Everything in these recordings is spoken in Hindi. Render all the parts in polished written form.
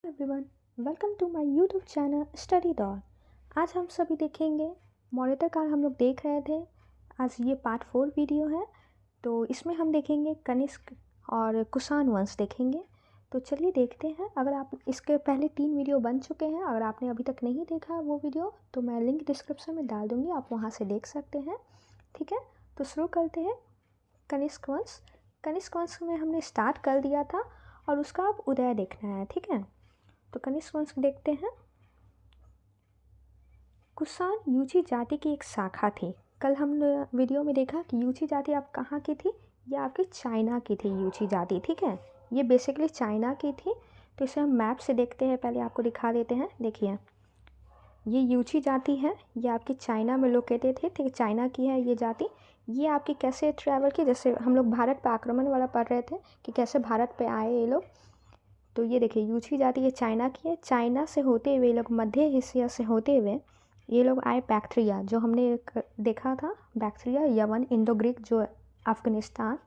Everyone, welcome to my YouTube channel study doll. आज हम सभी देखेंगे मॉनिटर काल हम लोग देख रहे थे। आज ये पार्ट 4 वीडियो है। तो इसमें हम देखेंगे कनिष्क और कुषाण वंश देखेंगे। तो चलिए देखते हैं। अगर आप इसके पहले 3 वीडियो बन चुके हैं, अगर आपने अभी तक नहीं देखा वो वीडियो तो मैं लिंक डिस्क्रिप्शन में डाल दूँगी, आप वहाँ से देख सकते हैं। ठीक है, तो शुरू करते हैं। कनिष्क वंश में हमने स्टार्ट कर दिया था और उसका अब उदय देखना है। ठीक है, तो कनिष्क वंश देखते हैं। कुषाण यूची जाति की एक शाखा थी। कल हमने वीडियो में देखा कि यूची जाति आप कहाँ की थी, ये आपकी चाइना की थी यूची जाति। ठीक है, ये बेसिकली चाइना की थी। तो इसे हम मैप से देखते हैं, पहले आपको दिखा देते हैं। देखिए, ये यूची जाति है, ये आपकी चाइना में लोकेटेड है। ठीक है, चाइना की है ये जाति। ये आपकी कैसे ट्रैवल की, जैसे हम लोग भारत पे आक्रमण वाला पढ़ रहे थे कि कैसे भारत पे आए ये लोग। तो ये देखिए, यूची जाति ये चाइना की है। चाइना से होते हुए ये लोग मध्य एशिया से होते हुए ये लोग आए बैक्ट्रिया, जो हमने देखा था। बैक्ट्रिया, यमन, इंडो ग्रीक, जो अफ़गानिस्तान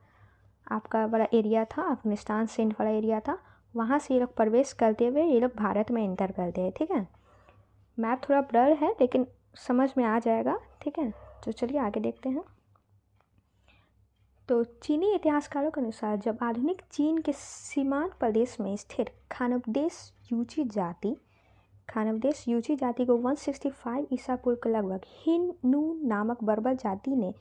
आपका बड़ा एरिया था, अफ़गानिस्तान सिंध वाला एरिया था, वहाँ से ये लोग प्रवेश करते हुए ये लोग भारत में इंटर करते हैं। ठीक है, मैप थोड़ा ब्लर है लेकिन समझ में आ जाएगा। ठीक है, तो चलिए आगे देखते हैं। तो चीनी इतिहासकारों के अनुसार जब आधुनिक चीन के सीमांत प्रदेश में स्थित खानवदेश यूची जाति को 165 ईसा पूर्व के लगभग हिन्नू नामक बर्बर जाति ने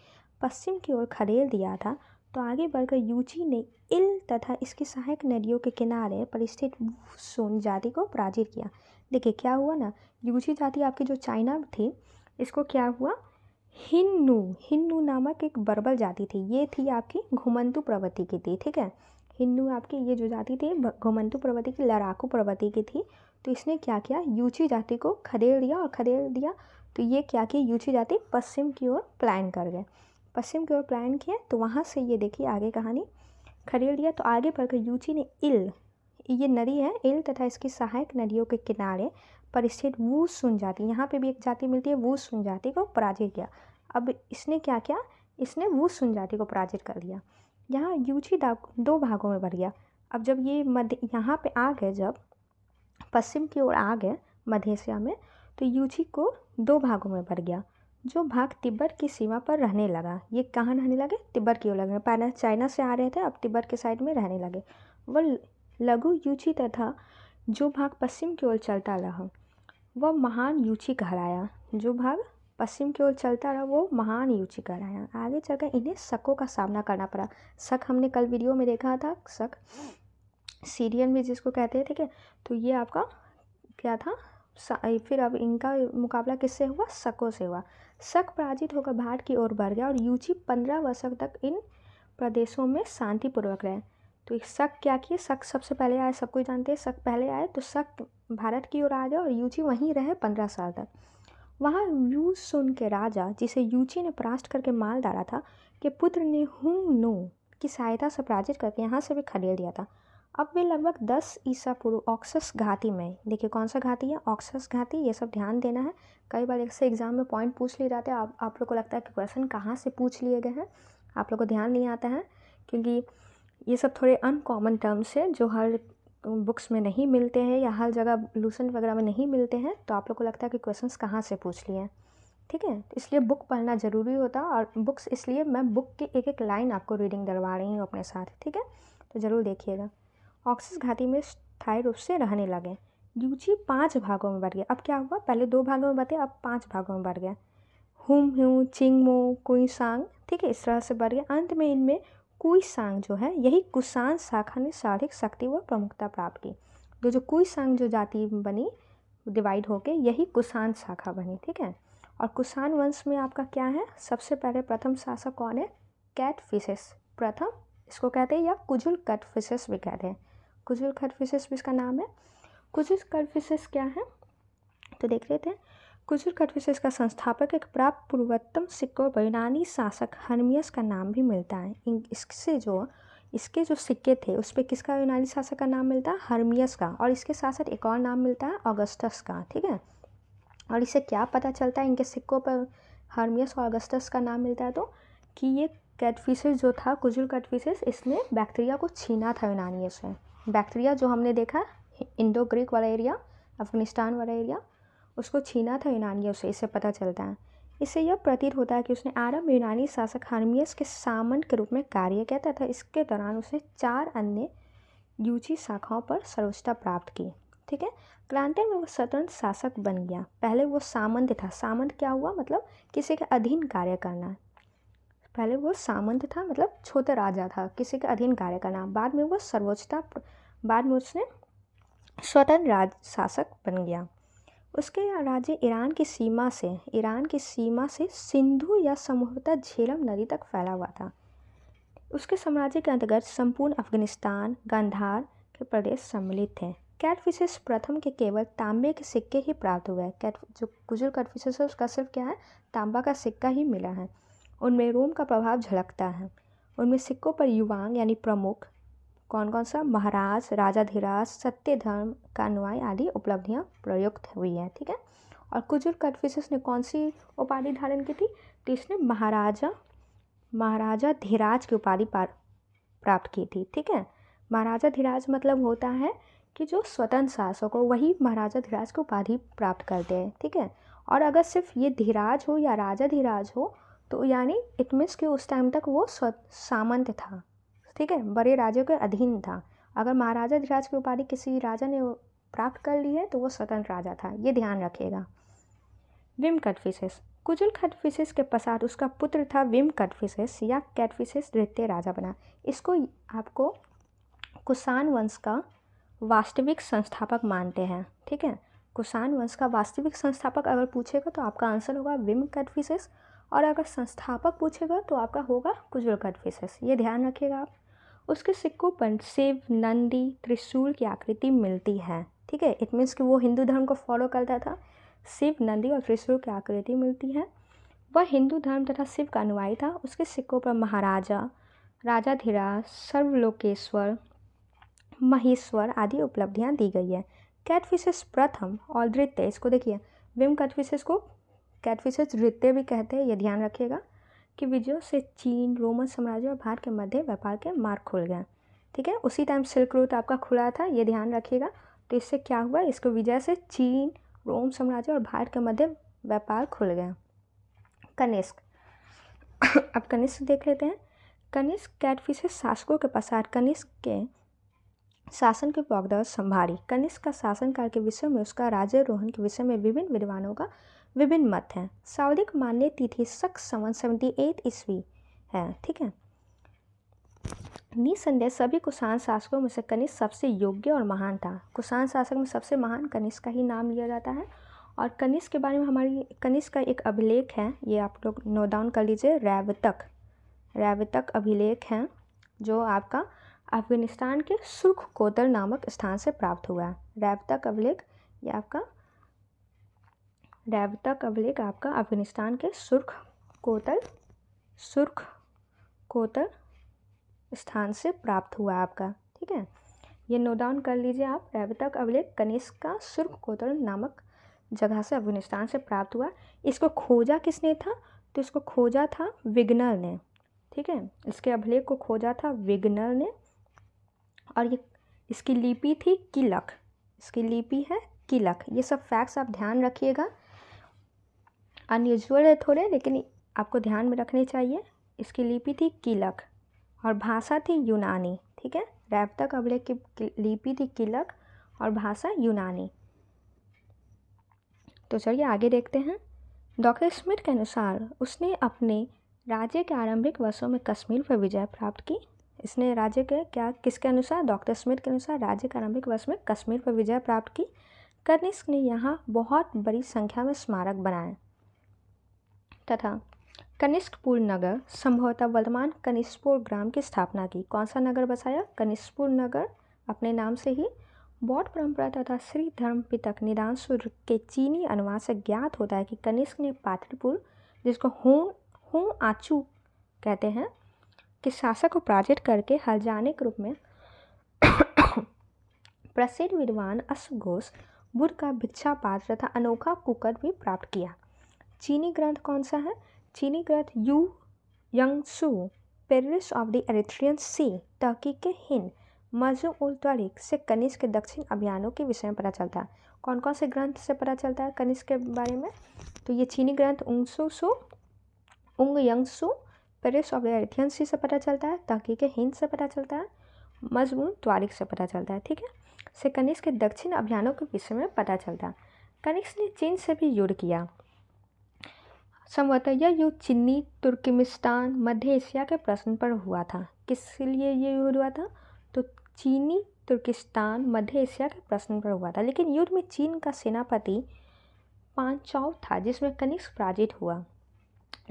पश्चिम की ओर खदेड़ दिया था, तो आगे बढ़कर यूची ने इल तथा इसकी सहायक नदियों के किनारे पर स्थित वुसून जाति को पराजित किया। देखिए क्या हुआ ना, यूची जाति आपकी जो चाइना थी, इसको क्या हुआ, हिन्नू नामक एक बर्बर जाति थी। ये थी आपकी घुमंतु प्रवृत्ति की थी। ठीक है, हिन्नू आपकी ये जो जाति थी घुमंतु प्रवृत्ति की, लड़ाकू प्रवृत्ति की थी। तो इसने क्या किया, यूची जाति को खदेड़ दिया। तो ये क्या किया, यूची जाति पश्चिम की ओर प्लान कर गए। पश्चिम की ओर प्लान किया, तो वहाँ से ये देखिए आगे कहानी, खदेड़ दिया। तो आगे बढ़कर यूची ने इल, ये नदी है इल तथा इसकी सहायक नदियों के किनारे पर स्थित वुसून जाति, यहाँ पे भी एक जाति मिलती है वुसून जाति को पराजित किया। अब इसने क्या किया, इसने वुसून जाति को पराजित कर दिया। यहाँ यूची दो भागों में बढ़ गया। अब जब ये मध्य यहाँ पे आ गए, जब पश्चिम की ओर आ गए मध्य एशिया में, तो यूची को दो भागों में बढ़ गया। जो भाग तिब्बत की सीमा पर रहने लगा, ये कहाँ रहने लगे, तिब्बत की ओर लगे। पहले चाइना से आ रहे थे, अब तिब्बत के साइड में रहने लगे। वह लघु यूची तथा जो भाग पश्चिम की ओर चलता रहा वह महान यूची कहलाया। जो भाग पश्चिम की ओर चलता रहा वो महान यूची कहलाया। आगे चलकर इन्हें शकों का सामना करना पड़ा। शक हमने कल वीडियो में देखा था, शक सीरियन भी जिसको कहते हैं। ठीक है, तो ये आपका क्या था, फिर अब इनका मुकाबला किससे हुआ, शकों से हुआ। शक पराजित होकर भारत की ओर बढ़ गया और यूची 15 वर्षों तक इन प्रदेशों में शांतिपूर्वक रहे। तो शक क्या किए, शक सबसे पहले आए, सब कोई जानते हैं शक पहले आए। तो शक भारत की ओर आ गया और यूची वहीं रहे 15 साल तक। वहाँ वुसून के राजा, जिसे यूची ने परास्त करके मार डाला था, के पुत्र ने हुंगनू की सहायता से पराजित करके यहाँ से भी खदेड़ दिया था। अब वे लगभग 10 ईसा पूर्व ऑक्सस घाटी में, देखिए कौन सा घाटी है, ऑक्सस घाटी, ये सब ध्यान देना है। कई बार इससे एग्जाम में पॉइंट पूछ लिए जाते हैं। आप लोग को लगता है कि क्वेश्चन कहाँ से पूछ लिए गए हैं, आप लोग को ध्यान नहीं आता है, क्योंकि ये सब थोड़े अनकॉमन टर्म्स है जो हर बुक्स में नहीं मिलते हैं या हर जगह लूसेंट वगैरह में नहीं मिलते हैं। तो आप लोग को लगता है कि क्वेश्चंस कहाँ से पूछ लिए हैं। ठीक है, तो इसलिए बुक पढ़ना ज़रूरी होता है। और बुक्स, इसलिए मैं बुक की एक एक लाइन आपको रीडिंग करवा रही हूँ अपने साथ। ठीक है, तो ज़रूर देखिएगा। ऑक्सस घाटी में स्थायी रूप से रहने लगे। यूची 5 भागों में बढ़ गया। अब क्या हुआ, पहले 2 भागों में बढ़े, अब 5 भागों में बढ़ गया। हुम चिंगमो कुईसांग, ठीक है, इस तरह से बढ़ गया। अंत में इनमें कुईसांग जो है, यही कुषाण शाखा ने शारीरिक शक्ति व प्रमुखता प्राप्त की। जो कुईसांग जो जाति बनी डिवाइड होके, यही कुषाण शाखा बनी। ठीक है, और कुषाण वंश में आपका क्या है, सबसे पहले प्रथम शासक कौन है, कैटफिशेस प्रथम, इसको कहते हैं, या कुजुल कैटफिशेस भी कहते हैं। कुजुल कैटफिशेस भी इसका नाम है। कुजुल कैटफिशेस क्या है, तो देख लेते हैं। कुजुल कैटफिशेस का संस्थापक एक प्राप्त पूर्वोत्तम सिक्कों और यूनानी शासक हर्मियस का नाम भी मिलता है। इसके जो सिक्के थे उस पर किसका यूनानी शासक का नाम मिलता है, हर्मियस का। और इसके साथ साथ एक और नाम मिलता है, ऑगस्टस का। ठीक है, और इससे क्या पता चलता है, इनके सिक्कों पर हर्मियस और ऑगस्टस का नाम मिलता है, तो कि ये कैटफिशेस जो था, कुजुल कैटफिशेस, इसने बैक्टीरिया को छीना था यूनानियों से। बैक्टीरिया जो हमने देखा इंडो ग्रीक वाला एरिया, अफगानिस्तान वाला एरिया, उसको छीना था यूनानियों से, इससे पता चलता है। इससे यह प्रतीत होता है कि उसने आरंभ यूनानी शासक हर्मियस के सामंत के रूप में कार्य किया तथा इसके दौरान उसने 4 अन्य यूची शाखाओं पर सर्वोच्चता प्राप्त की। ठीक है, कालांतर में वो स्वतंत्र शासक बन गया। पहले वो सामंत था। सामंत क्या हुआ, मतलब किसी के अधीन कार्य करना। पहले वो सामंत था, मतलब छोटा राजा था, किसी के अधीन कार्य करना। बाद में वो बाद में उसने स्वतंत्र शासक बन गया। उसके राज्य ईरान की सीमा से सिंधु या संभवतः झेलम नदी तक फैला हुआ था। उसके साम्राज्य के अंतर्गत संपूर्ण अफगानिस्तान, गांधार के प्रदेश सम्मिलित थे। कैटफिशेस प्रथम के केवल तांबे के सिक्के ही प्राप्त हुए हैं। जो कुजुल कैटफिशेस है उसका सिर्फ क्या है, तांबा का सिक्का ही मिला है। उनमें रोम का प्रभाव झलकता है। उनमें सिक्कों पर युवांग यानी प्रमुख, कौन कौन सा, महाराज, राजाधिराज, सत्य धर्म का अनुयायी आदि उपलब्धियां प्रयुक्त हुई हैं। ठीक है, और कुजुल कैटफिशेस ने कौन सी उपाधि धारण की थी, तो इसने महाराजा धीराज की उपाधि प्राप्त की थी। ठीक है, महाराजा धीराज मतलब होता है कि जो स्वतंत्र शासक हो वही महाराजा धीराज की उपाधि प्राप्त करते हैं। ठीक है, और अगर सिर्फ ये धीराज हो या राजा धीराज हो तो यानी इट मीन्स कि उस टाइम तक वो सामंत था। ठीक है, बड़े राजा के अधीन था। अगर महाराजा धीराज की उपाधि किसी राजा ने प्राप्त कर ली है तो वो स्वतंत्र राजा था, ये ध्यान रखिएगा। विम कैटफिशेस, कुजुल कैटफिशेस के पश्चात उसका पुत्र था विम कैटफिशेस या कैटफिशेस द्वितीय राजा बना। इसको आपको कुषाण वंश का वास्तविक संस्थापक मानते हैं। ठीक है, कुषाण वंश का वास्तविक संस्थापक अगर पूछेगा तो आपका आंसर होगा विम कैटफिशेस, और अगर संस्थापक पूछेगा तो आपका होगा कुजुल कैटफिशेस, ये ध्यान रखिएगा आप। उसके सिक्कों पर शिव, नंदी, त्रिशूल की आकृति मिलती है। ठीक है, इट मीन्स कि वो हिंदू धर्म को फॉलो करता था। शिव, नंदी और त्रिशूल की आकृति मिलती है। वह हिंदू धर्म तथा शिव का अनुयायी था। उसके सिक्कों पर महाराजा, राजाधिराज, सर्वलोकेश्वर, महेश्वर आदि उपलब्धियां दी गई है। कैटफिशेस प्रथम और द्वितीय, इसको देखिए, विम कैटफिशेस को कैटफिशेस द्वितीय भी कहते हैं, ये ध्यान रखिएगा कि विजयों से चीन, रोमन साम्राज्य और भारत के मध्य व्यापार के मार्ग खुल गए। ठीक है, उसी टाइम सिल्क रूट आपका खुला था, ये ध्यान रखिएगा। तो इससे क्या हुआ, इसको विजय से चीन, रोम साम्राज्य और भारत के मध्य व्यापार खुल गया। कनिष्क, अब कनिष्क देख लेते हैं। कनिष्क कैटफिशेस शासकों के पश्चात कनिष्क के शासन के पगडंड संभाली। कनिष्क का शासनकाल के विषय में, उसका राज्यारोहण के विषय में विभिन्न विद्वानों का विभिन्न मत हैं। साउदिक मान्य तिथि शक संवत 78 ईस्वी है। ठीक है, निसंदेह सभी कुषाण शासकों में से कनिष्क सबसे योग्य और महान था। कुषाण शासक में सबसे महान कनिष्क का ही नाम लिया जाता है। और कनिष्क के बारे में हमारी कनिष्क का एक अभिलेख है, ये आप लोग नोट डाउन कर लीजिए, रैवतक अभिलेख है, जो आपका अफगानिस्तान के सुर्ख कोतल नामक स्थान से प्राप्त हुआ है। रैवतक अभिलेख, ये आपका रैवतक अभिलेख आपका अफगानिस्तान के सुर्ख कोतल स्थान से प्राप्त हुआ आपका। ठीक है, ये नोट डाउन कर लीजिए आप, रैवतक अभिलेख कनिष्क का सुर्ख कोतल नामक जगह से अफगानिस्तान से प्राप्त हुआ। इसको खोजा किसने था, तो इसको खोजा था विग्नर ने। ठीक है, इसके अभिलेख को खोजा था विग्नर ने, और ये इसकी लिपि थी किलक, इसकी लिपि है किलक। ये सब फैक्ट्स आप ध्यान रखिएगा, अनयूजुअल है थोड़े, लेकिन आपको ध्यान में रखने चाहिए। इसकी लिपि थी किलक और भाषा थी यूनानी। ठीक है, रैवतक अभिलेख की लिपि थी किलक और भाषा यूनानी। तो चलिए आगे देखते हैं। डॉक्टर स्मिथ के अनुसार उसने अपने राज्य के आरंभिक वर्षों में कश्मीर पर विजय प्राप्त की। इसने राज्य के किसके अनुसार, डॉक्टर स्मिथ के अनुसार राज्य के आरंभिक वर्ष में कश्मीर पर विजय प्राप्त की। कनिष्क ने यहाँ बहुत बड़ी संख्या में स्मारक बनाए तथा कनिष्कपुर नगर, संभवतः वर्तमान कनिष्कपुर ग्राम की स्थापना की। कौन सा नगर बसाया, कनिष्कपुर नगर, अपने नाम से ही। बौद्ध परंपरा तथा श्री धर्म पितक निदानसु के चीनी अनुवाद से ज्ञात होता है कि कनिष्क ने पाटलिपुत्र, जिसको हूँ आचू कहते हैं, के शासक को पराजित करके हलजाने के रूप में प्रसिद्ध विद्वान अश्वघोष, बुद्ध का भिक्षा पात्र तथा अनोखा कुकर भी प्राप्त किया। चीनी ग्रंथ कौन सा है, चीनी ग्रंथ यू यंगसू, Periplus of the Erythraean Sea, Turkey के हिंद, मजमू उल तारिक से कनिष्क के दक्षिण अभियानों के विषय में पता चलता है। कौन कौन से ग्रंथ से पता चलता है कनिष्क के बारे में? तो ये चीनी ग्रंथ उंग यंगसु, पेरिस ऑफ द एरिथियन सी से पता चलता है, तहकीक हिंद से पता चलता है, मजमू तारिक से पता चलता है। ठीक है, से कनिष्क के दक्षिण अभियानों के विषय में पता चलता है। कनिष्क ने चीन से भी युद्ध किया। संभवतः यह युद्ध चीनी तुर्कमेनिस्तान मध्य एशिया के प्रश्न पर हुआ था। किस लिए ये युद्ध हुआ था? तो चीनी तुर्किस्तान मध्य एशिया के प्रश्न पर हुआ था। लेकिन युद्ध में चीन का सेनापति पांचाओ था, जिसमें कनिष्क पराजित हुआ।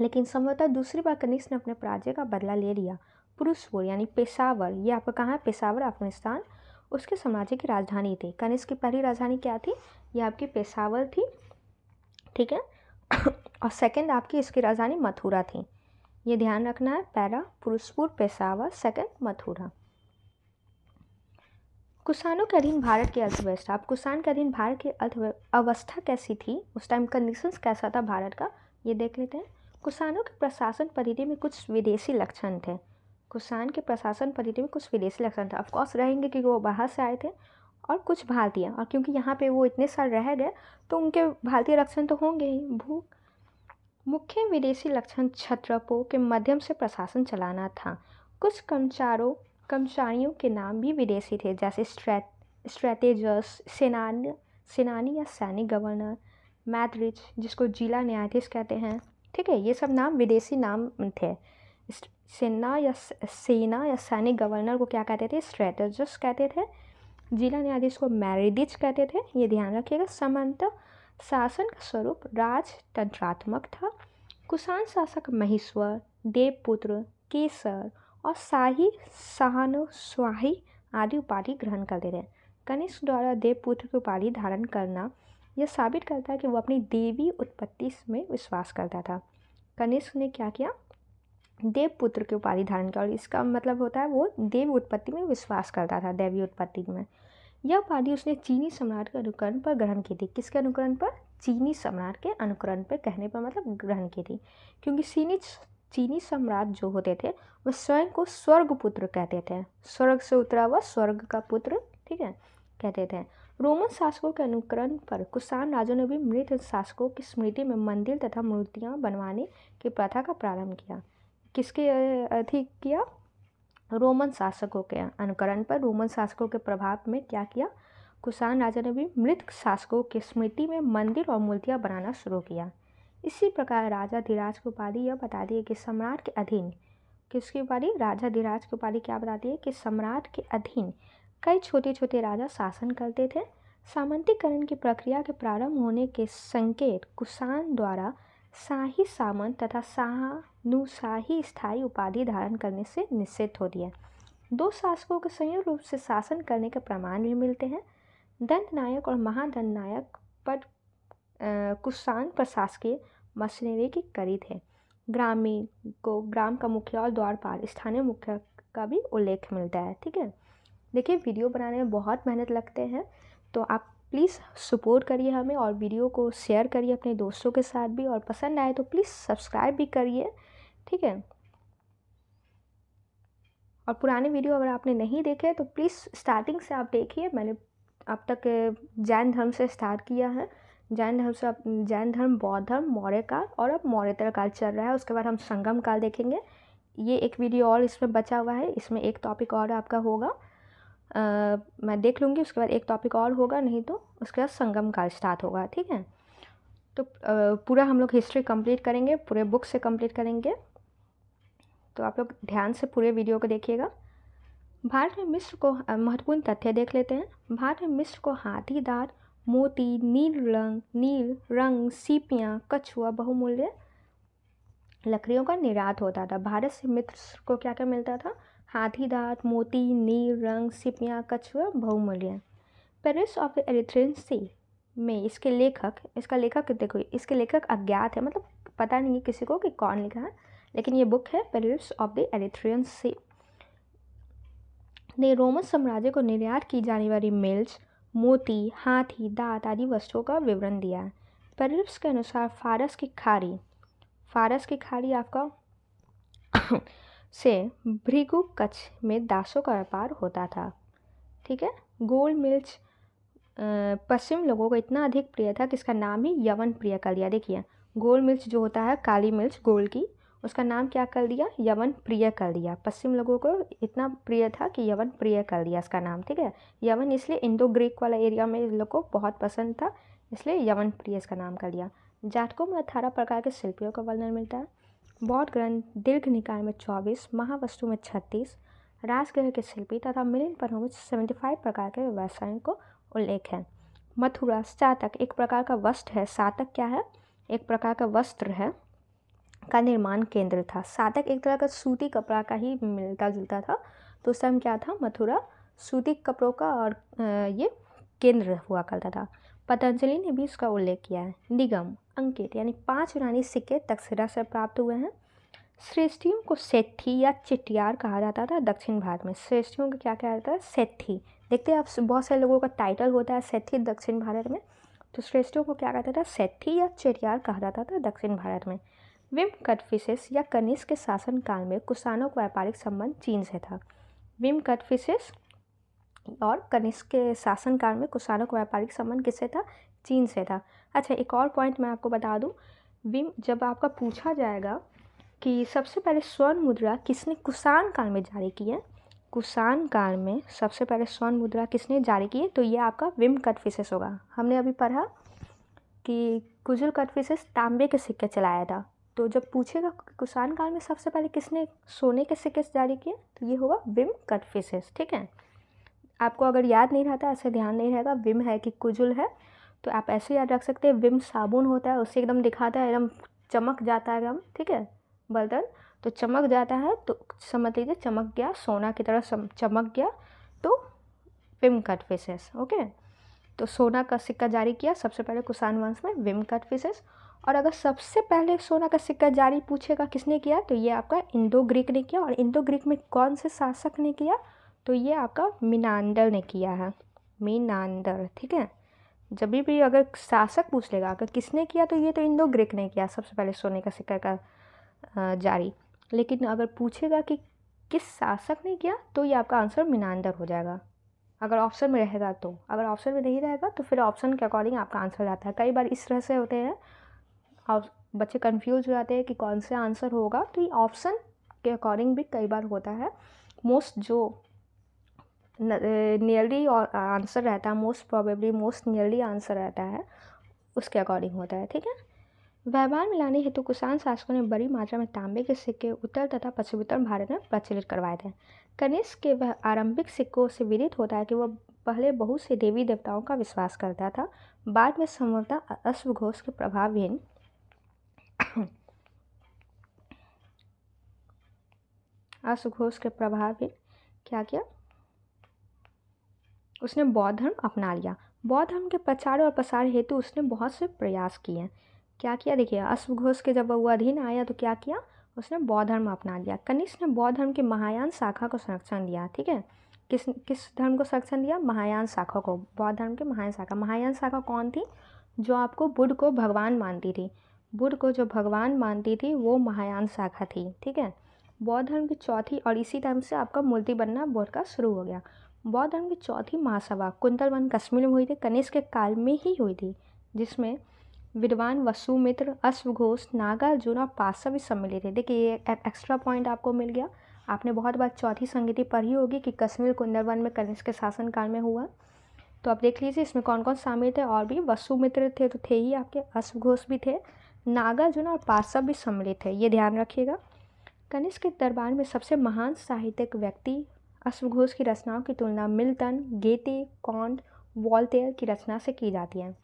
लेकिन संभवतः दूसरी बार कनिष्क ने अपने पराजय का बदला ले लिया। पुरुषपुर यानी पेशावर, ये आपका कहाँ है? पेशावर, अफगानिस्तान, उसके साम्राज्य की राजधानी थी। कनिष्क की पहली राजधानी क्या थी? ये आपकी पेशावर थी। ठीक है और सेकंड आपकी इसकी राजधानी मथुरा थी। ये ध्यान रखना है, पहला पुरुषपुर, पेशावर, सेकंड मथुरा। कुषाणों के अधीन भारत की अर्थव्यवस्था। अब कुषाण के अधीन भारत की अर्थव्यवस्था कैसी थी, उस टाइम कंडीशंस कैसा था भारत का, ये देख लेते हैं। कुषाणों के प्रशासन पद्धति में कुछ विदेशी लक्षण थे। कुषाण के प्रशासन पद्धति में कुछ विदेशी लक्षण थे। ऑफकोर्स रहेंगे क्योंकि वो बाहर से आए थे, और कुछ भारतीय, और क्योंकि यहाँ पे वो इतने साल रह गए तो उनके भारतीय लक्षण तो होंगे ही। मुख्य विदेशी लक्षण क्षत्रपों के माध्यम से प्रशासन चलाना था। कुछ कर्मचारियों के नाम भी विदेशी थे, जैसे स्ट्रेटेजर्स, सेनानी या सैनिक गवर्नर, मैथरिच जिसको जिला न्यायाधीश कहते हैं। ठीक है, ये सब नाम विदेशी नाम थे। सेना या सैनिक गवर्नर को क्या कहते थे? स्ट्रेटेजर्स कहते थे। जिला न्यायाधीश को मैरिडिच कहते थे। ये ध्यान रखिएगा। सामंत शासन का स्वरूप राजतंत्रात्मक था। कुषाण शासक महेश्वर, देवपुत्र, केसर और शाही आदि उपाधि ग्रहण करते थे। कनिष्क द्वारा देवपुत्र की उपाधि धारण करना यह साबित करता है कि वो अपनी देवी उत्पत्ति में विश्वास करता था। कनिष्क ने क्या किया? देवपुत्र की उपाधि धारण किया, और इसका मतलब होता है वो देवी उत्पत्ति में विश्वास करता था, देवी उत्पत्ति में। यह उपाधि उसने चीनी सम्राट के अनुकरण पर ग्रहण की थी। किसके अनुकरण पर? चीनी सम्राट के अनुकरण पर, कहने पर मतलब ग्रहण की थी, क्योंकि चीनी सम्राट जो होते थे वह स्वयं को स्वर्गपुत्र कहते थे। स्वर्ग से उतरा हुआ, स्वर्ग का पुत्र, ठीक है, कहते थे। रोमन शासकों के अनुकरण पर कुषाण राजाओं ने भी मृत शासकों की स्मृति में मंदिर तथा मूर्तियां बनवाने की प्रथा का प्रारंभ किया। किसके अधिक किया? रोमन शासकों के अनुकरण पर, रोमन शासकों के प्रभाव में क्या किया? कुषाण राजा ने भी मृत शासकों की स्मृति में मंदिर और मूर्तियां बनाना शुरू किया। इसी प्रकार राजाधिराज की उपाधि यह बताती है कि सम्राट के अधीन, किसकी उपाधि? राजाधिराज की उपाधि क्या बताती है? कि सम्राट के अधीन कई छोटे छोटे राजा शासन करते थे। सामंतीकरण की प्रक्रिया के प्रारंभ होने के संकेत कुषाण द्वारा शाही सामंत तथा शाही स्थायी उपाधि धारण करने से निश्चित होती है। दो शासकों के संयुक्त रूप से शासन करने के प्रमाण भी मिलते हैं। दंडनायक और महादंडनायक पद कुषाण प्रशासकीय मशीनरी की कड़ी थे। ग्राम का मुखिया और द्वारपाल स्थानीय मुखिया का भी उल्लेख मिलता है। ठीक है, देखिए वीडियो बनाने में बहुत मेहनत लगते हैं, तो आप प्लीज़ सपोर्ट करिए हमें, और वीडियो को शेयर करिए अपने दोस्तों के साथ भी, और पसंद आए तो प्लीज़ सब्सक्राइब भी करिए। ठीक है, और पुराने वीडियो अगर आपने नहीं देखे तो प्लीज़ स्टार्टिंग से आप देखिए। मैंने अब तक जैन धर्म से स्टार्ट किया है, जैन धर्म, बौद्ध धर्म, मौर्य काल, और अब मौर्यतर काल चल रहा है। उसके बाद हम संगम काल देखेंगे। ये एक वीडियो और इसमें बचा हुआ है, इसमें एक टॉपिक और आपका होगा, मैं देख लूँगी। उसके बाद एक टॉपिक और होगा, नहीं तो उसके बाद संगम काल स्टार्ट होगा। ठीक है, तो पूरा हम लोग हिस्ट्री कंप्लीट करेंगे, पूरे बुक से कंप्लीट करेंगे, तो आप लोग ध्यान से पूरे वीडियो को देखिएगा। भारत में मिस्र को महत्वपूर्ण तथ्य देख लेते हैं। भारत में मिस्र को हाथी दांत, मोती, नील रंग, सीपियाँ, कछुआ, बहुमूल्य लकड़ियों का निर्यात होता था। भारत से मिस्र को क्या क्या मिलता था? हाथी दांत, मोती, नील रंग, सीपियाँ, कछुआ, बहुमूल्य। पेरिस ऑफ द एरिथ्रियन सी में इसका लेखक देखो, इसके लेखक अज्ञात है, मतलब पता नहीं है किसी को कि कौन लिखा है, लेकिन ये बुक है पेरिस ऑफ द एरिथ्रियन सी ने रोमन साम्राज्य को निर्यात की जाने वाली मिल्स, मोती, हाथी दांत आदि वस्तुओं का विवरण दिया है। पेरिस के अनुसार फारस की खाड़ी आपका से भृगु कच्छ में दासों का व्यापार होता था। ठीक है। गोल मिर्च पश्चिम लोगों को इतना अधिक प्रिय था कि इसका नाम ही यवन प्रिय कर दिया। देखिए गोल मिर्च जो होता है, काली मिर्च गोल की, उसका नाम क्या कर दिया, यवन प्रिय कर दिया। पश्चिम लोगों को इतना प्रिय था कि यवन प्रिय कर दिया इसका नाम, ठीक है। यवन इसलिए इंडो ग्रीक वाला एरिया में इन लोग को बहुत पसंद था, इसलिए यवन प्रिय इसका नाम कर दिया। जातकों में 18 प्रकार के शिल्पियों का वर्णन मिलता है। बौद्ध ग्रंथ दीर्घ निकाय में 24, महावस्तु में 36, राजगृह के शिल्पी तथा मिलिन पर्वों में 75 प्रकार के व्यवसायों को उल्लेख है। मथुरा सातक एक प्रकार का वस्त्र है। सातक क्या है, एक प्रकार का वस्त्र है का निर्माण केंद्र था। सातक एक तरह का सूती कपड़ा का ही मिलता जुलता था, तो उस टाइम क्या था, मथुरा सूती कपड़ों का और ये केंद्र हुआ करता था। पतंजलि ने भी इसका उल्लेख किया है। निगम अंकित यानी 5 यूनानी सिक्के तक्षशिला से प्राप्त हुए हैं। श्रेष्ठियों को सेठी या चिटियार कहा जाता था दक्षिण भारत में। श्रेष्ठियों को क्या कहा जाता है, सेठी। देखते हैं आप बहुत सारे लोगों का टाइटल होता है सेठी दक्षिण भारत में, तो श्रेष्ठियों को क्या कहता था, सेठी या चिटियार कहा जाता था दक्षिण भारत में। विम कटफिशेस या कनिष्क के शासनकाल में कुषाणों का व्यापारिक संबंध चीन से था। विम कटफिशेस और कनिष्क के शासनकाल में कुषाणों का व्यापारिक संबंध किससे था, चीन से था। अच्छा एक और पॉइंट मैं आपको बता दूं, विम जब आपका पूछा जाएगा कि सबसे पहले स्वर्ण मुद्रा किसने कुषाण काल में जारी की है, कुषाण काल में सबसे पहले स्वर्ण मुद्रा किसने जारी की है, तो ये आपका विम कटफिशेस होगा। हमने अभी पढ़ा कि कुजुल कटफिशेस तांबे के सिक्के चलाया था, तो जब पूछेगा कुषाण काल में सबसे पहले किसने सोने के सिक्के जारी किए, तो ये होगा विम कटफिशेस, ठीक है। आपको अगर याद नहीं रहता, ऐसे ध्यान नहीं रहेगा, विम है कि कुजुल है, तो आप ऐसे याद रख सकते हैं। विम साबुन होता है, उससे एकदम दिखाता है, एकदम चमक जाता है एकदम, ठीक है, बर्तन तो चमक जाता है, तो समझ लीजिए चमक गया, सोना की तरह चमक गया, तो विम कटफिशेस, ओके। तो सोना का सिक्का जारी किया सबसे पहले कुषाण वंश में, विम कटफिशेस। और अगर सबसे पहले सोना का सिक्का जारी पूछेगा किसने किया, तो ये आपका इंडो ग्रीक ने किया। और इंडो ग्रीक में कौन से शासक ने किया, तो ये आपका मिनांडर ने किया है, मिनांडर, ठीक है। जब भी अगर शासक पूछ लेगा अगर किसने किया, तो ये तो इंडो ग्रीक ने किया सबसे पहले सोने का सिक्का का जारी। लेकिन अगर पूछेगा कि किस शासक ने किया, तो ये आपका आंसर मिनांडर हो जाएगा, अगर ऑप्शन में रहेगा तो। अगर ऑप्शन में नहीं रहेगा तो फिर ऑप्शन के अकॉर्डिंग आपका आंसर जाता है। कई बार इस तरह से होते हैं और बच्चे कंफ्यूज हो जाते हैं कि कौन सा आंसर होगा, तो ये ऑप्शन के अकॉर्डिंग भी कई बार होता है। मोस्ट जो नियरली आंसर रहता है, most probably most nearly answer रहता है, उसके अकॉर्डिंग होता है, ठीक है। व्यवहार में लाने हेतु कुषाण शासकों ने बड़ी मात्रा में तांबे के सिक्के उत्तर तथा पश्चिमोत्तर भारत में प्रचलित करवाए थे। कनिष्क के वह आरंभिक सिक्कों से विदित होता है कि वह पहले बहुत से देवी देवताओं का विश्वास करता था। बाद में संभवतः अश्वघोष के प्रभावहीन क्या किया, उसने बौद्ध धर्म अपना लिया। बौद्ध धर्म के प्रचार और प्रसार हेतु उसने बहुत से प्रयास किए। क्या किया, देखिए अश्वघोष के जब वो अधीन आया तो क्या किया, उसने बौद्ध धर्म अपना लिया। कनिष्क ने बौद्ध धर्म की महायान शाखा को संरक्षण दिया, ठीक है। किस धर्म को संरक्षण दिया, महायान शाखा को, बौद्ध धर्म की महायान शाखा। महायान शाखा कौन थी, जो आपको बुद्ध को भगवान मानती थी, बुद्ध को जो भगवान मानती थी वो महायान शाखा थी, ठीक है। बौद्ध धर्म की चौथी, और इसी टाइम से आपका मूर्ति बनना बौद्ध का शुरू हो गया। बौद्ध धर्म की चौथी महासभा कुंतलवन कश्मीर में हुई थी, कनिष्क के काल में ही हुई थी, जिसमें विद्वान वसुमित्र, अश्वघोष, नागार्जुन और पाशव भी सम्मिलित थे। देखिए ये एक्स्ट्रा पॉइंट आपको मिल गया। आपने बहुत बार चौथी संगति पढ़ी होगी कि कश्मीर कुंदरवन में कनिष्क के शासनकाल में हुआ, तो आप देख लीजिए इसमें कौन कौन शामिल थे। और भी वसुमित्र थे तो थे ही आपके, अश्वघोष भी थे, नागार्जुन और पाशव भी सम्मिलित थे, ये ध्यान रखिएगा। कनिष्क के दरबार में सबसे महान साहित्यिक व्यक्ति अश्वघोष की रचनाओं की तुलना मिल्टन, गेते, कॉन्ट, वॉल्टेयर की रचना से की जाती है,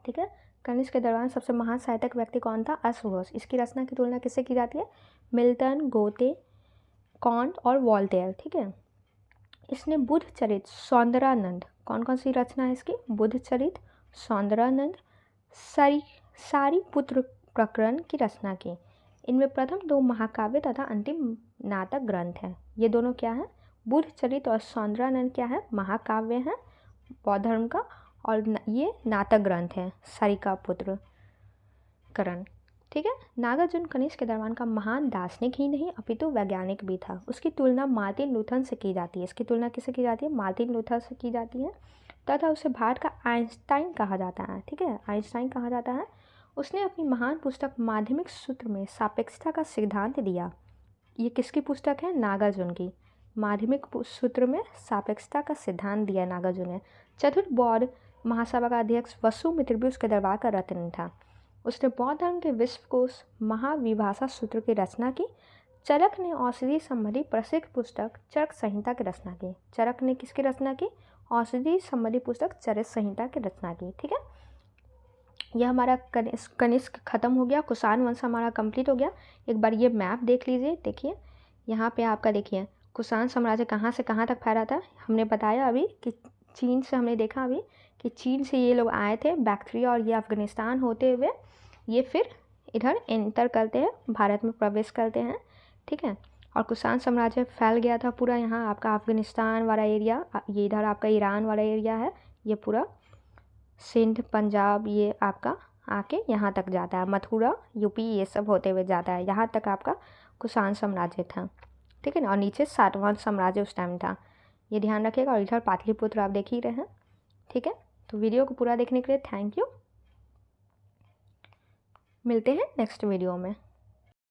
ठीक है। कनिष्क के दरबार में सबसे महान साहित्यिक व्यक्ति कौन था, अश्वघोष। इसकी रचना की तुलना किससे की जाती है, मिल्टन, गोते, कॉन्ट और वॉल्टेयर, ठीक है। इसने बुद्ध चरित, सौंदरानंद, कौन कौन सी रचना है इसकी, बुद्ध चरित, सौंदरानंद, सारीपुत्र प्रकरण की रचना की। इनमें प्रथम 2 महाकाव्य तथा अंतिम नाटक ग्रंथ हैं। ये दोनों क्या है, बुद्ध चरित और सौंदरानंद क्या है, महाकाव्य है बौद्ध धर्म का, और ये नाटक ग्रंथ है, सारिका पुत्र करण, ठीक है। नागार्जुन कनिष्क के दरबार का महान दार्शनिक ही नहीं अपितु वैज्ञानिक भी था। उसकी तुलना मार्टिन लूथर से की जाती है। इसकी तुलना किससे की जाती है? मार्टिन लूथर से की जाती है, तथा उसे भारत का आइंस्टाइन कहा जाता है। ठीक है, आइंस्टाइन कहा जाता है। उसने अपनी महान पुस्तक माध्यमिक सूत्र में सापेक्षता का सिद्धांत दिया। ये किसकी पुस्तक है? नागार्जुन की। माध्यमिक सूत्र में सापेक्षता का सिद्धांत दिया नागार्जुन ने। चतुर्थ बौद्ध महासभा का अध्यक्ष वसुमित्र भी उसके दरबार का रत्न था। उसने बौद्ध धर्म के विश्वकोश महाविभाषा सूत्र की रचना की। चरक ने औषधि संबंधी प्रसिद्ध पुस्तक चरक संहिता की रचना की। चरक ने किसकी रचना की? औषधि संबंधी पुस्तक चरक संहिता की रचना की। ठीक है, यह हमारा कनिष्क खत्म हो गया। कुषाण वंश हमारा कंप्लीट हो गया। एक बार ये मैप देख लीजिए। देखिए यहाँ पे आपका देखिए कुषाण साम्राज्य कहाँ से कहाँ तक फैला था। हमने बताया अभी कि चीन से, हमने देखा अभी कि चीन से ये लोग आए थे बैक्ट्रिया, और ये अफगानिस्तान होते हुए ये फिर इधर एंटर करते हैं, भारत में प्रवेश करते हैं। ठीक है, और कुषाण साम्राज्य फैल गया था पूरा यहाँ आपका अफगानिस्तान वाला एरिया, ये इधर आपका ईरान वाला एरिया है, ये पूरा सिंध पंजाब ये आपका आके यहाँ तक जाता है, मथुरा यूपी ये सब होते हुए जाता है, यहाँ तक आपका कुषाण साम्राज्य था। ठीक है ना, और नीचे सातवाहन साम्राज्य उस टाइम था, ये ध्यान रखिएगा। और इधर पाटलिपुत्र आप देख ही रहे हैं। ठीक है, तो वीडियो को पूरा देखने के लिए थैंक यू। मिलते हैं नेक्स्ट वीडियो में।